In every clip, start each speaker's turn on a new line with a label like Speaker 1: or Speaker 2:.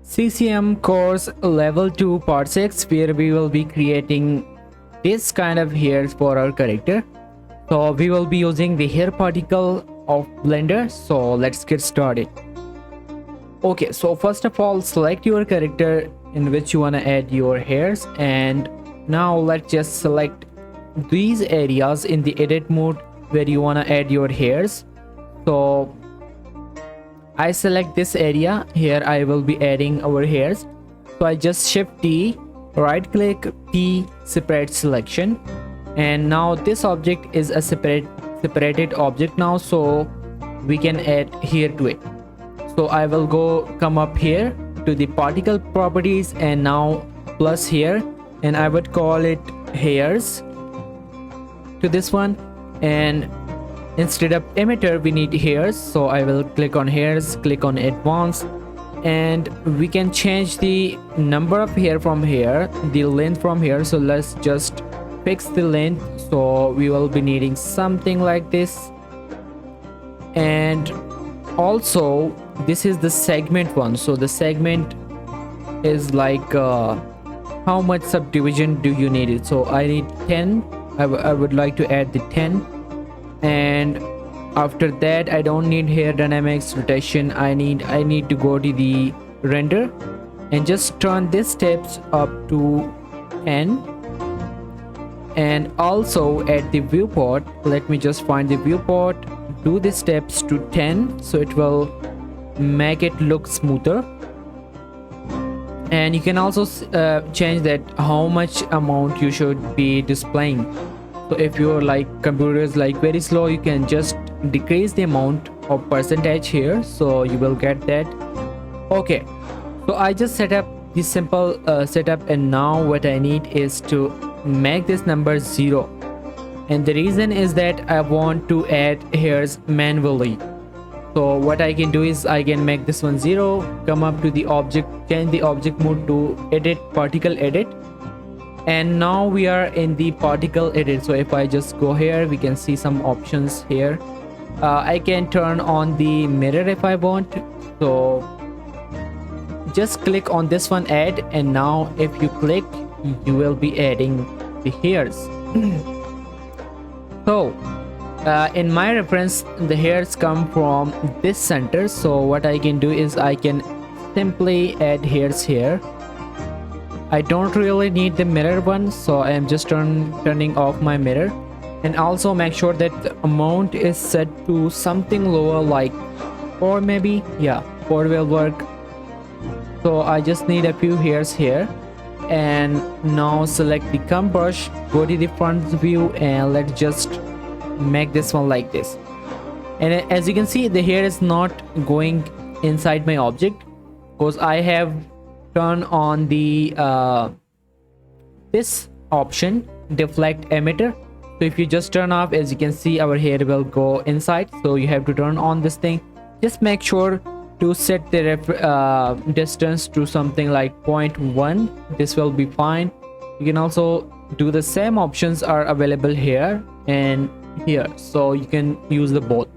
Speaker 1: CCM Course Level 2 Part 6, where we will be creating this kind of hairs for our character. So we will be using the hair particle of Blender. So let's get started. Okay, so first of all, select your character in which you want to add your hairs, and now let's just select these areas in the edit mode where you want to add your hairs. So I select this area here. I will be adding our hairs, so I just shift T, right click, P, separate selection, and now this object is a separated object now, so we can add hair to it. So I will come up here to the particle properties and now plus here, and I would call it hairs to this one, and instead of emitter we need hairs, so I will click on hairs, click on advanced, and we can change the number of hair from here, the length from here. So let's just fix the length, so we will be needing something like this. And also this is the segment one, so the segment is like how much subdivision do you need it. So I need 10. I would like to add the 10, and after that I don't need hair dynamics rotation. I need to go to the render and just turn these steps up to 10, and also at the viewport, let me just find the viewport, do the steps to 10, so it will make it look smoother. And you can also change that how much amount you should be displaying. So if your computer is very slow, you can just decrease the amount of percentage here, so you will get that. Okay, so I just set up this simple setup, and now what I need is to make this number 0, and the reason is that I want to add hairs manually. So what I can do is I can make this one 0, come up to the object, change the object mode to edit, particle edit, and now we are in the particle edit. So if I just go here, we can see some options here. I can turn on the mirror if I want, so just click on this one, add, and now if you click, you will be adding the hairs. So in my reference, the hairs come from this center, so what I can do is I can simply add hairs here. I don't really need the mirror one, so I am just turning off my mirror, and also make sure that the amount is set to something lower, like 4 maybe. Yeah, 4 will work. So I just need a few hairs here, and now select the comb brush, go to the front view, and let's just make this one like this. And as you can see, the hair is not going inside my object because I have turned on the this option, deflect emitter. So if you just turn off, as you can see, our hair will go inside, so you have to turn on this thing. Just make sure to set the distance to something like 0.1. this will be fine. You can also do the same options are available here and here, so you can use the both.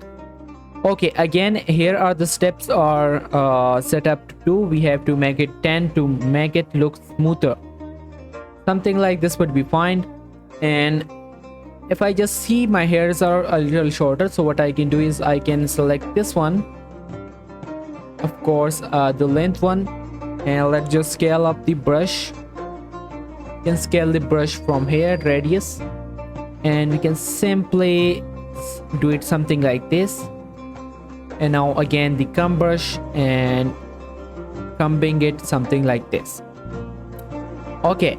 Speaker 1: Okay, again, here are the steps are set up to 2. We have to make it 10 to make it look smoother. Something like this would be fine. And if I just see my hairs are a little shorter, so what I can do is I can select this one, of course, the length one, and let's just scale up the brush. You can scale the brush from here, radius, and we can simply do it something like this. And now again the comb brush and combing it something like this. Okay,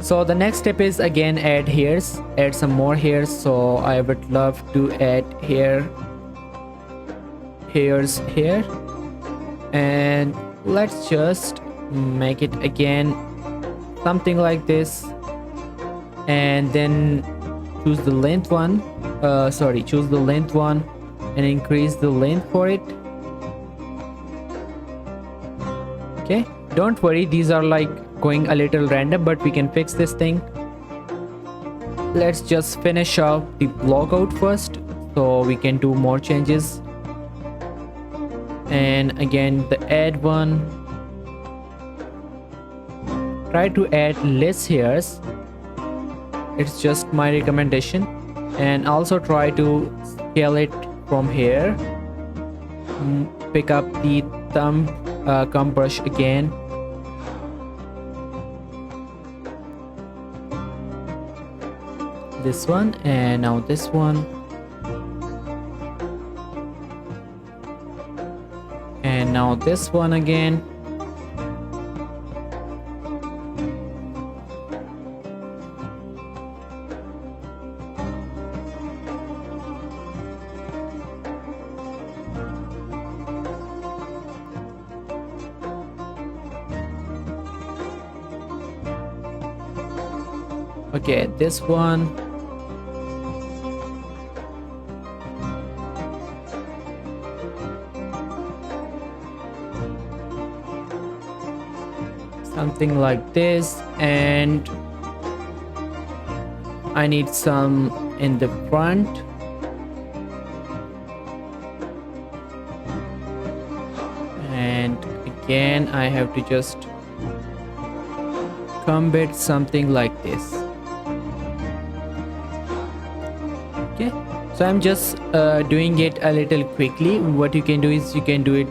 Speaker 1: so the next step is again add hairs, add some more hairs. So I would love to add hairs here, and let's just make it again something like this, and then choose the length one, choose the length one and increase the length for it. Okay, don't worry, these are going a little random, but we can fix this thing. Let's just finish off the block out first, so we can do more changes. And again the add one, try to add less hairs, it's just my recommendation. And also try to scale it from here. Pick up the comb brush again, this one, and now this one, and now this one again. Okay, this one. Something like this, and I need some in the front. And again I have to just comb it something like this. Okay, so I'm just doing it a little quickly. What you can do is you can do it,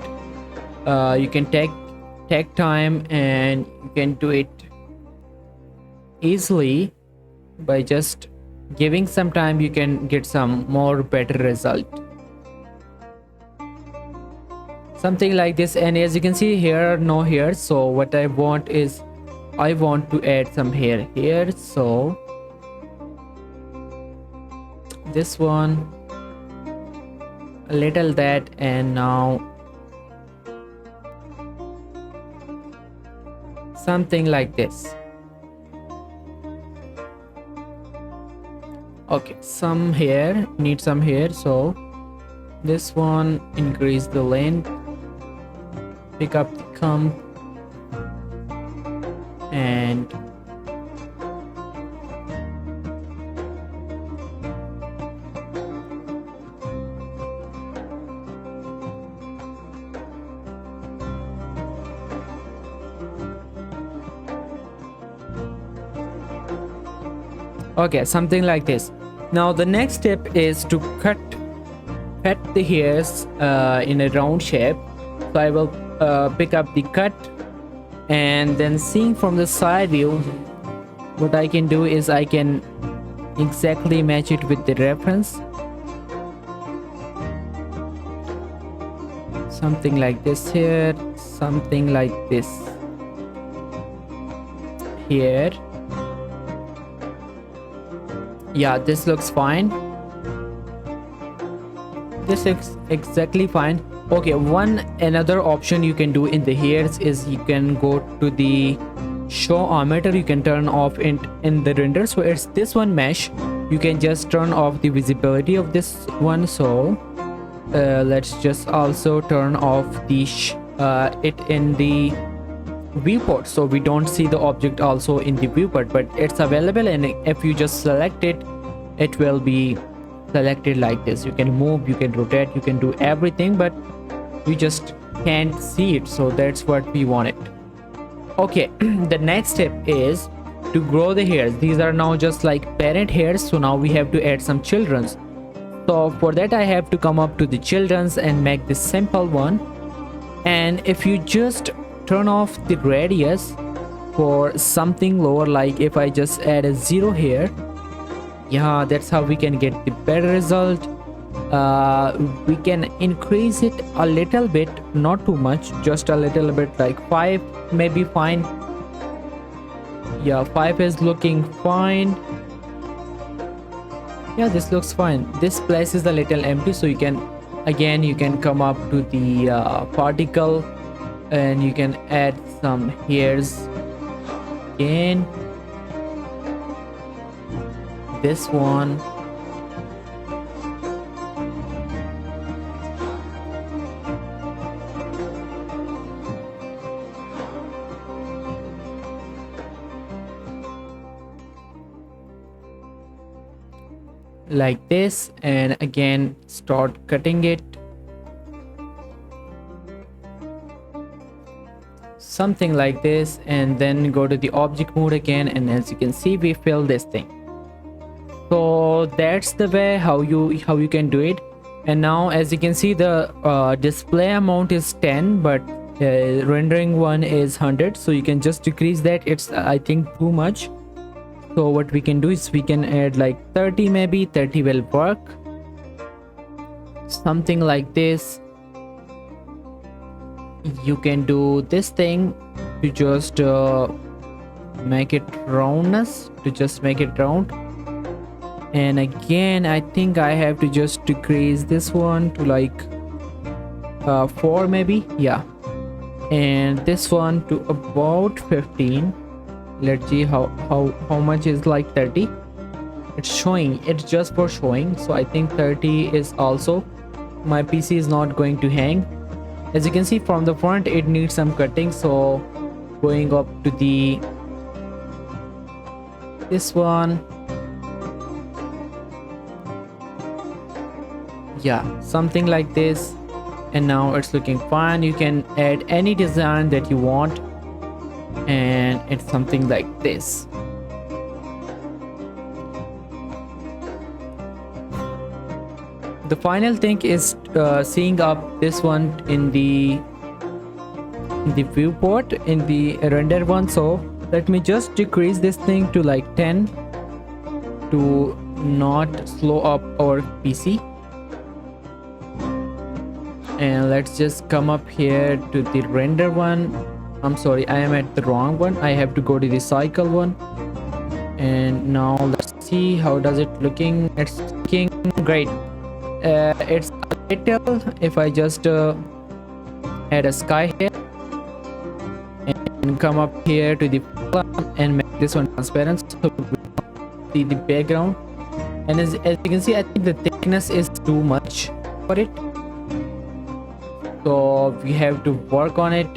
Speaker 1: you can take time, and you can do it easily by just giving some time. You can get some more better result, something like this. And as you can see, here are no hairs, so what I want is I want to add some hair here. So this one, a little that, and now something like this. Okay, some hair, need some hair, so this one, increase the length, pick up the comb, and okay, something like this. Now the next step is to cut the hairs in a round shape. So I will pick up the cut, and then seeing from the side view, what I can do is I can exactly match it with the reference, something like this here, something like this here. Yeah, this looks fine, this is exactly fine. Okay, another option you can do in the hairs is you can go to the show emitter, you can turn off in the render. So it's this one mesh, you can just turn off the visibility of this one. So let's just also turn off the it in the viewport, so we don't see the object also in the viewport, but it's available. And if you just select it, it will be selected like this. You can move, you can rotate, you can do everything, but you just can't see it. So that's what we wanted. Okay, the next step is to grow the hairs. These are now just like parent hairs, so now we have to add some children's. So for that I have to come up to the children's and make this simple one. And if you just turn off the radius for something lower, like if I just add a 0 here, yeah, that's how we can get the better result. We can increase it a little bit, not too much, just a little bit, like 5 maybe fine. Yeah, 5 is looking fine. Yeah, this looks fine. This place is a little empty, so you can again you can come up to the particle, and you can add some hairs again, this one, like this, and again start cutting it. something like this, and then go to the object mode again, and as you can see we fill this thing. So that's the way how you can do it. And now as you can see the display amount is 10, but rendering one is 100, so you can just decrease that. It's I think too much. So what we can do is we can add like 30, maybe 30 will work, something like this. You can do this thing to just make it roundness, to just make it round. And again I think I have to just decrease this one to like 4 maybe, yeah, and this one to about 15. Let's see how much is like 30. It's showing, it's just for showing, so I think 30 is also, my PC is not going to hang. As you can see from the front it needs some cutting, so going up to the this one, yeah, something like this. And now it's looking fine. You can add any design that you want, and it's something like this. The final thing is seeing up this one in the viewport, in the render one. So let me just decrease this thing to like 10 to not slow up our PC. And let's just come up here to the render one. I'm sorry, I am at the wrong one. I have to go to the cycle one. And now let's see how does it looking. It's looking great. It's a little, if I just add a sky here and come up here to the and make this one transparent so we see the background. And as you can see, I think the thickness is too much for it, so we have to work on it.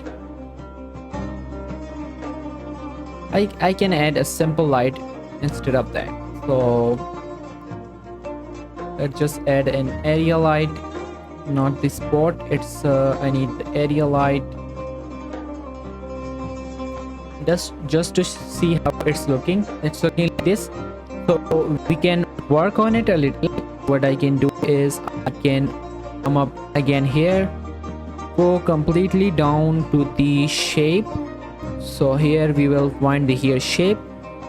Speaker 1: I can add a simple light instead of that. So let's just add an area light, not the spot. It's I need the area light, just to see how it's looking. It's looking like this, so we can work on it a little. What I can do is I can come up again here, go completely down to the shape. So here we will find the here shape,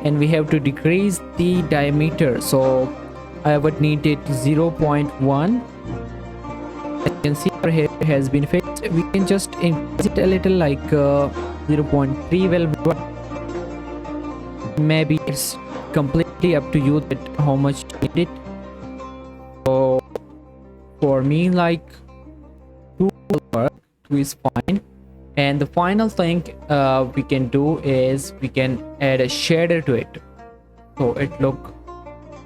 Speaker 1: and we have to decrease the diameter. So I would need it 0.1. You can see our hair has been fixed. We can just increase it a little, like 0.3 will work. Maybe it's completely up to you that how much you need it. So for me, like 2 will work, 2 is fine. And the final thing we can do is we can add a shader to it, so it look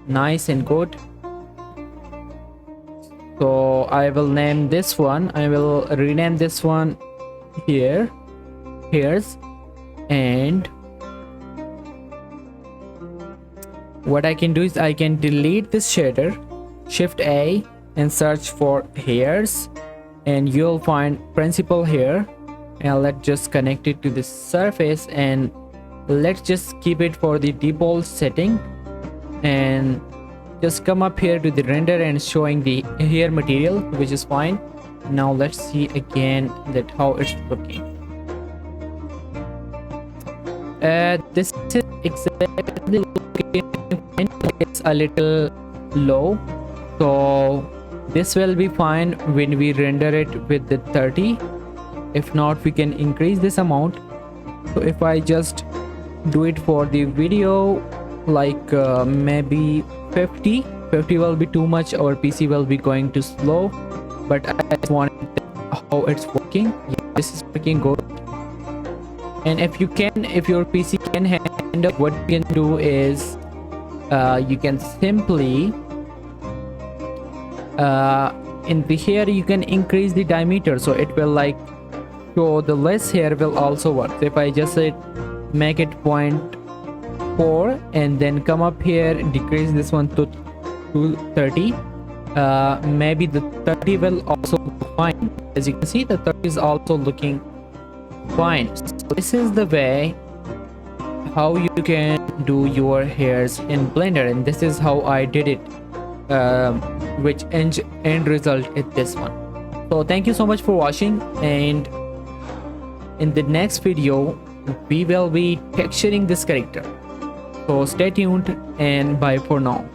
Speaker 1: nice and good. So I will name this one, I will rename this one here's. And what I can do is I can delete this shader, shift A, and search for hairs, and you'll find principal hair. And let's just connect it to the surface, and let's just keep it for the default setting, and just come up here to the render and showing the hair material, which is fine. Now let's see again that how it's looking. This is exactly looking fine. It's a little low, so this will be fine when we render it with the 30. If not, we can increase this amount. So if I just do it for the video, like maybe 50 will be too much. Our PC will be going to slow, but I just want how it's working. Yeah, this is working good. And if your PC can handle, what you can do is you can simply in the hair you can increase the diameter, so it will like, so the less hair will also work. So if I just say make it 0.4 and then come up here, decrease this one to 30, maybe the 30 will also look fine. As you can see, the 30 is also looking Fine, so this is the way how you can do your hairs in Blender, and this is how I did it, which end result is this one. So thank you so much for watching, and in the next video we will be texturing this character. So stay tuned and bye for now.